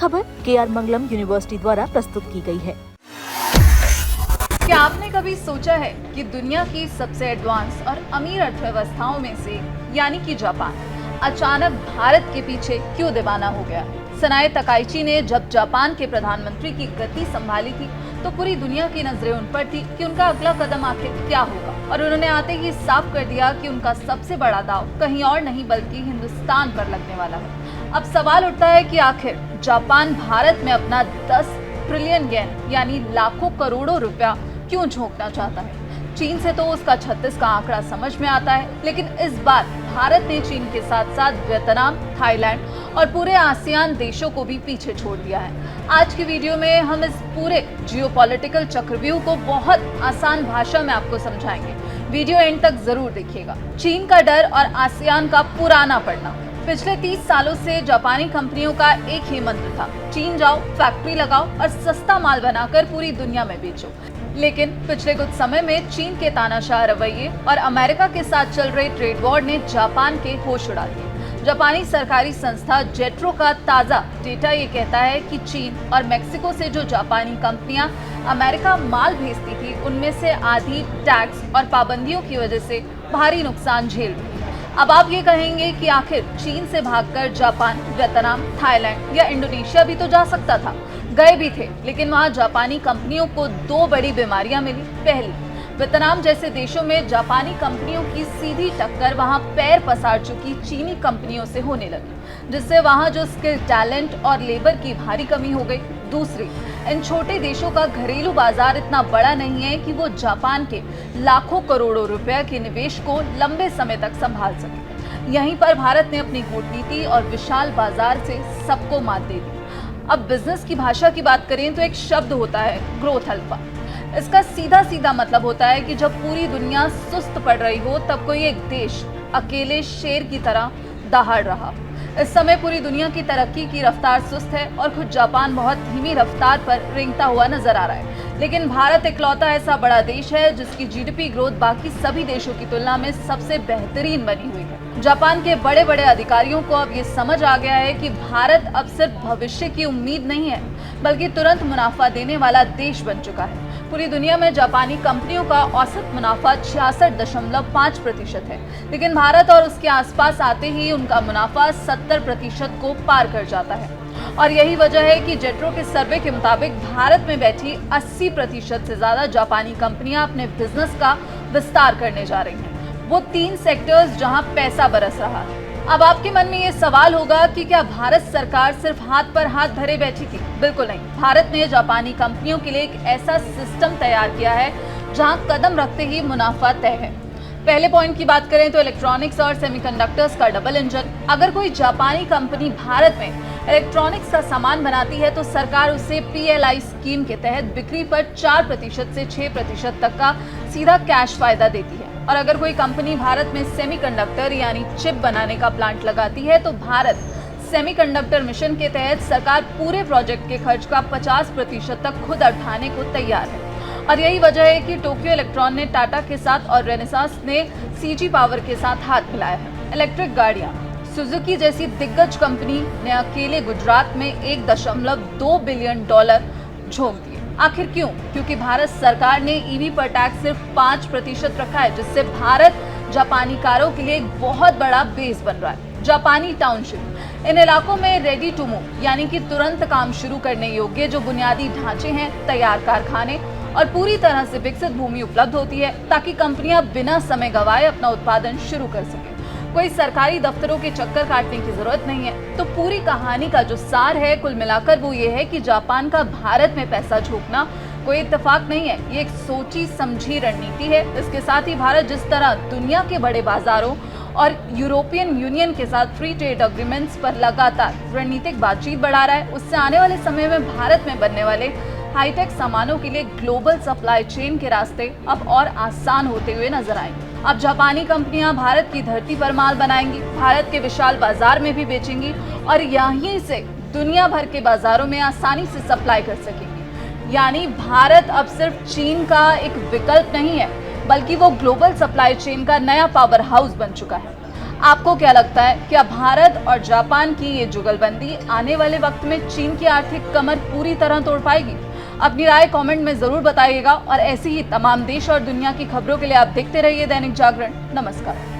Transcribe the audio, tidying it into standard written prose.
खबर KR मंगलम university द्वारा प्रस्तुत की गई है। क्या आपने कभी सोचा है कि दुनिया की सबसे एडवांस और अमीर अर्थव्यवस्थाओं में से यानी कि जापान अचानक भारत के पीछे क्यों दीवाना हो गया? सनाए तकाइची ने जब जापान के प्रधानमंत्री की गद्दी संभाली थी तो पूरी दुनिया की नजरें उन पर थी कि उनका अगला कदम आखिर क्या होगा, और उन्होंने आते ही साफ कर दिया कि उनका सबसे बड़ा दांव कहीं और नहीं बल्कि हिंदुस्तान पर लगने वाला है। अब सवाल उठता है कि आखिर जापान भारत में अपना 10 ट्रिलियन येन यानी लाखों करोड़ों रुपया क्यों झोंकना चाहता है? चीन से तो उसका 36 का आंकड़ा समझ में आता है, लेकिन इस बार भारत ने चीन के साथ साथ वियतनाम, थाईलैंड और पूरे आसियान देशों को भी पीछे छोड़ दिया है। आज की वीडियो में हम इस पूरे जियोपॉलिटिकल चक्रव्यूह को बहुत आसान भाषा में आपको समझाएंगे। वीडियो एंड तक जरूर देखिएगा। चीन का डर और आसियान का पुराना पड़ना। पिछले 30 सालों से जापानी कंपनियों का एक ही मंत्र था, चीन जाओ, फैक्ट्री लगाओ और सस्ता माल बनाकर पूरी दुनिया में बेचो। लेकिन पिछले कुछ समय में चीन के तानाशाह रवैये और अमेरिका के साथ चल रहे ट्रेड वॉर ने जापान के होश उड़ा दिए। जापानी सरकारी संस्था जेट्रो का ताजा डेटा ये कहता है कि चीन और मेक्सिको से जो जापानी कंपनियां अमेरिका माल भेजती थी, उनमें से आधी टैक्स और पाबंदियों की वजह से भारी नुकसान झेल रही है। अब आप ये कहेंगे कि आखिर चीन से भागकर जापान, वियतनाम, थाईलैंड या इंडोनेशिया भी तो जा सकता था। गए भी थे, लेकिन वहां जापानी कंपनियों को 2 बड़ी बीमारियां मिली। पहली, वियतनाम जैसे देशों में जापानी कंपनियों की सीधी टक्कर वहां पैर पसार चुकी चीनी कंपनियों से होने लगी, जिससे वहां जो स्किल, टैलेंट और लेबर की भारी कमी हो गई। दूसरी, इन छोटे देशों का घरेलू बाजार इतना बड़ा नहीं है कि वो जापान के लाखों करोड़ों रुपए के निवेश को लंबे समय तक संभाल सके। यहीं पर भारत ने अपनी कूटनीति और विशाल बाजार से सबको मात दे दी। अब बिजनेस की भाषा की बात करें तो एक शब्द होता है, ग्रोथ अल्फा। इसका सीधा सीधा मतलब होता है कि जब पूरी दुनिया सुस्त पड़ रही हो, तब कोई एक देश अकेले शेर की तरह दहाड़ रहा। इस समय पूरी दुनिया की तरक्की की रफ्तार सुस्त है और खुद जापान बहुत धीमी रफ्तार पर रेंगता हुआ नजर आ रहा है। लेकिन भारत इकलौता ऐसा बड़ा देश है जिसकी जीडीपी ग्रोथ बाकी सभी देशों की तुलना में सबसे बेहतरीन बनी हुई है। जापान के बड़े बड़े अधिकारियों को अब ये समझ आ गया है कि भारत अब सिर्फ भविष्य की उम्मीद नहीं है, बल्कि तुरंत मुनाफा देने वाला देश बन चुका है। पूरी दुनिया में जापानी कंपनियों का औसत मुनाफा 66.5% है, लेकिन भारत और उसके आसपास आते ही उनका मुनाफा 70% को पार कर जाता है। और यही वजह है कि जेट्रो के सर्वे के मुताबिक भारत में बैठी 80% से ज्यादा जापानी कंपनियां अपने बिजनेस का विस्तार करने जा रही हैं। वो 3 सेक्टर्स जहां पैसा बरस रहा है। अब आपके मन में ये सवाल होगा कि क्या भारत सरकार सिर्फ हाथ पर हाथ धरे बैठी थी? बिल्कुल नहीं। भारत ने जापानी कंपनियों के लिए एक ऐसा सिस्टम तैयार किया है जहां कदम रखते ही मुनाफा तय है। पहले पॉइंट की बात करें तो इलेक्ट्रॉनिक्स और सेमीकंडक्टर्स का डबल इंजन। अगर कोई जापानी कंपनी भारत में इलेक्ट्रॉनिक्स का सामान बनाती है तो सरकार उसे PLI स्कीम के तहत बिक्री पर 4% से 6% तक का सीधा कैश फायदा देती है। और अगर कोई कंपनी भारत में सेमीकंडक्टर यानी चिप बनाने का प्लांट लगाती है तो भारत सेमीकंडक्टर मिशन के तहत सरकार पूरे प्रोजेक्ट के खर्च का 50% तक खुद उठाने को तैयार है। और यही वजह है कि टोक्यो इलेक्ट्रॉन ने टाटा के साथ और रेनेसास ने CG पावर के साथ हाथ मिलाया है। इलेक्ट्रिक गाड़ियां, सुजुकी जैसी दिग्गज कंपनी ने अकेले गुजरात में $1.2 बिलियन झोंक दिए। आखिर क्यों? क्योंकि भारत सरकार ने EV पर टैक्स सिर्फ 5% रखा है, जिससे भारत जापानी कारों के लिए एक बहुत बड़ा बेस बन रहा है। जापानी टाउनशिप, इन इलाकों में रेडी टू मूव यानी कि तुरंत काम शुरू करने योग्य जो बुनियादी ढांचे हैं, तैयार कारखाने और पूरी तरह से विकसित भूमि उपलब्ध होती है ताकि कंपनियां बिना समय गंवाए अपना उत्पादन शुरू कर सकें। कोई सरकारी दफ्तरों के चक्कर काटने की जरूरत नहीं है। तो पूरी कहानी का जो सार है कुल मिलाकर वो ये है कि जापान का भारत में पैसा झोंकना कोई इत्तेफाक नहीं है, ये एक सोची समझी रणनीति है। इसके साथ ही भारत जिस तरह दुनिया के बड़े बाजारों और यूरोपियन यूनियन के साथ फ्री ट्रेड एग्रीमेंट्स पर लगातार रणनीतिक बातचीत बढ़ा रहा है, उससे आने वाले समय में भारत में बनने वाले हाईटेक सामानों के लिए ग्लोबल सप्लाई चेन के रास्ते अब और आसान होते हुए नजर आएंगे। अब जापानी कंपनियां भारत की धरती पर माल बनाएंगी, भारत के विशाल बाजार में भी बेचेंगी और यहीं से दुनिया भर के बाजारों में आसानी से सप्लाई कर सकेंगी। यानी भारत अब सिर्फ चीन का एक विकल्प नहीं है, बल्कि वो ग्लोबल सप्लाई चेन का नया पावर हाउस बन चुका है। आपको क्या लगता है, क्या भारत और जापान की ये जुगलबंदी आने वाले वक्त में चीन की आर्थिक कमर पूरी तरह तोड़ पाएगी? अपनी राय कमेंट में जरूर बताइएगा और ऐसी ही तमाम देश और दुनिया की खबरों के लिए आप देखते रहिए दैनिक जागरण। नमस्कार।